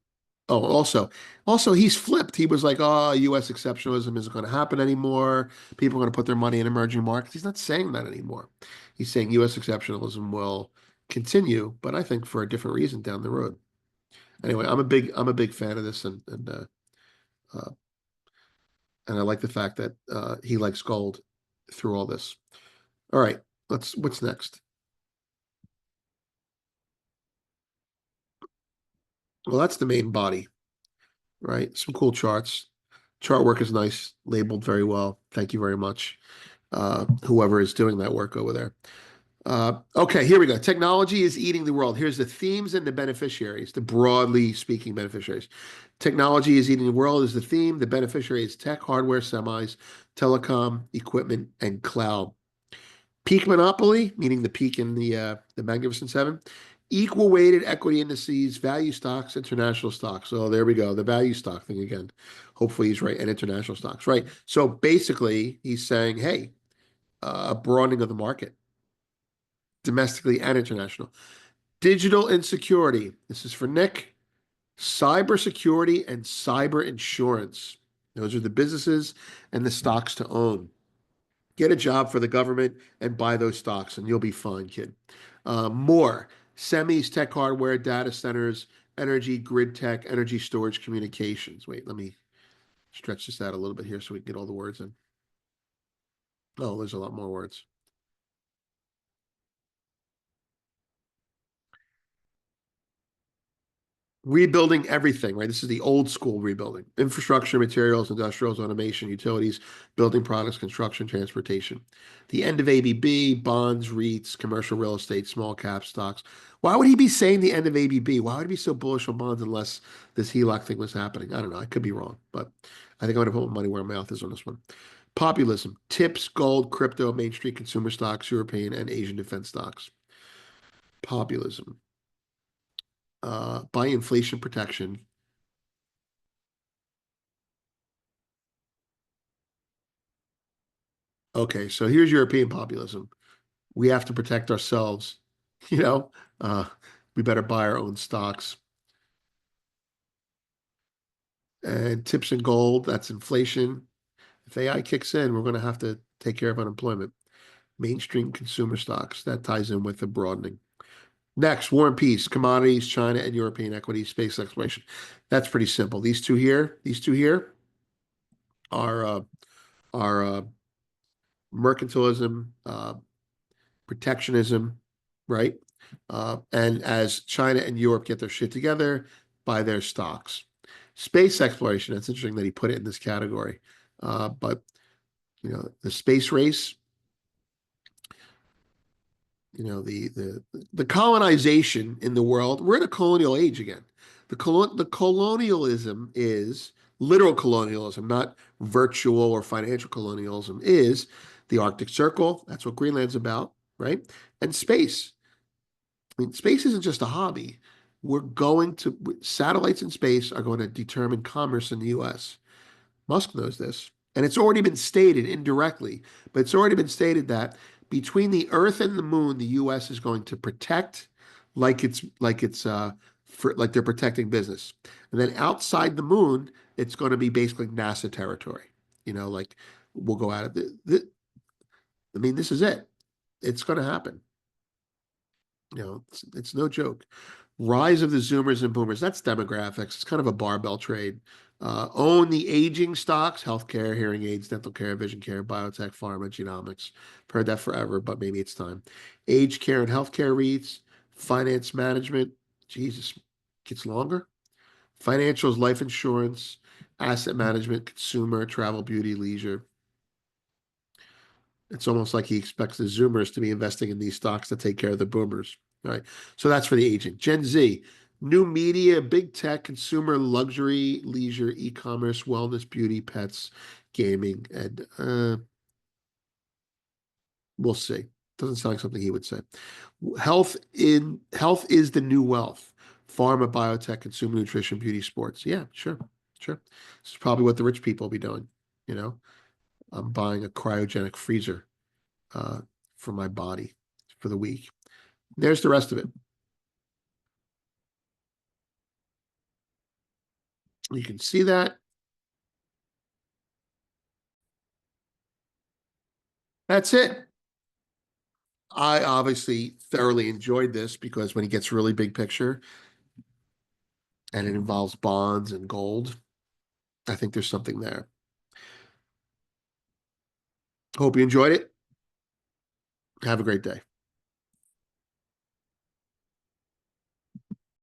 Oh, also he's flipped. He was like, "Oh, U.S. exceptionalism isn't going to happen anymore. People are going to put their money in emerging markets." He's not saying that anymore. He's saying U.S. exceptionalism will continue, but I think for a different reason down the road. Anyway, I'm a big fan of this, uh, and I like the fact that he likes gold through all this. All right, what's next? Well, that's the main body, right? Some cool charts. Chart work is nice, labeled very well. Thank you very much, whoever is doing that work over there. Okay, here we go. Technology is eating the world. Here's the themes and the beneficiaries, the broadly speaking beneficiaries. Technology is eating the world is the theme. The beneficiary is tech, hardware, semis, telecom, equipment, and cloud. Peak monopoly, meaning the peak in the Magnificent Seven. Equal weighted equity indices, value stocks, international stocks. So there we go. The value stock thing again. Hopefully he's right. And international stocks, right? So basically, he's saying, hey, a broadening of the market, domestically and international. Digital insecurity. This is for Nick. Cybersecurity and cyber insurance. Those are the businesses and the stocks to own. Get a job for the government and buy those stocks, and you'll be fine, kid. More semis, tech hardware, data centers, energy, grid tech, energy storage, communications. Wait, let me stretch this out a little bit here so we can get all the words in. Oh, there's a lot more words. Rebuilding everything, right? This is the old school rebuilding. Infrastructure, materials, industrials, automation, utilities, building products, construction, transportation. The end of ABB, bonds, REITs, commercial real estate, small cap stocks. Why would he be saying the end of ABB? Why would he be so bullish on bonds unless this HELOC thing was happening? I don't know. I could be wrong, but I think I'm going to put my money where my mouth is on this one. Populism, tips, gold, crypto, Main Street consumer stocks, European and Asian defense stocks. Populism. Buy inflation protection. Okay, so here's European populism. We have to protect ourselves. You know, uh, we better buy our own stocks. And tips and gold, that's inflation. If AI kicks in, we're going to have to take care of unemployment. Mainstream consumer stocks, that ties in with the broadening. Next, war and peace, commodities, China and European equities, space exploration. That's pretty simple. These two here are mercantilism, protectionism, right? And as China and Europe get their shit together, buy their stocks. Space exploration, it's interesting that he put it in this category. But The space race, the colonization in the world. We're in a colonial age again. The colonialism is literal colonialism, not virtual or financial colonialism, is the Arctic Circle. That's what Greenland's about, right? And space. I mean, space isn't just a hobby. Satellites in space are going to determine commerce in the US. Musk knows this. And it's already been stated indirectly, but it's already been stated that between the Earth and the Moon, the US is going to protect like they're protecting business. And then outside the moon, it's going to be basically NASA territory. Like we'll go out of I mean, this is it. It's going to happen. It's no joke. Rise of the Zoomers and Boomers. That's demographics. It's kind of a barbell trade. Own the aging stocks: healthcare, hearing aids, dental care, vision care, biotech, pharma, genomics. I've heard that forever, but maybe it's time. Aged care and healthcare REITs, finance management. Jesus, gets longer. Financials, life insurance, asset management, consumer, travel, beauty, leisure. It's almost like he expects the Zoomers to be investing in these stocks to take care of the Boomers. All right. So that's for the aging. Gen Z, new media, big tech, consumer, luxury, leisure, e-commerce, wellness, beauty, pets, gaming, and we'll see. Doesn't sound like something he would say. Health is the new wealth. Pharma, biotech, consumer nutrition, beauty, sports. Yeah, sure, sure. This is probably what the rich people will be doing. You know, I'm buying a cryogenic freezer uh, for my body for the week. There's the rest of it. You can see that. That's it. I obviously thoroughly enjoyed this because when he gets really big picture and it involves bonds and gold, I think there's something there. Hope you enjoyed it. Have a great day.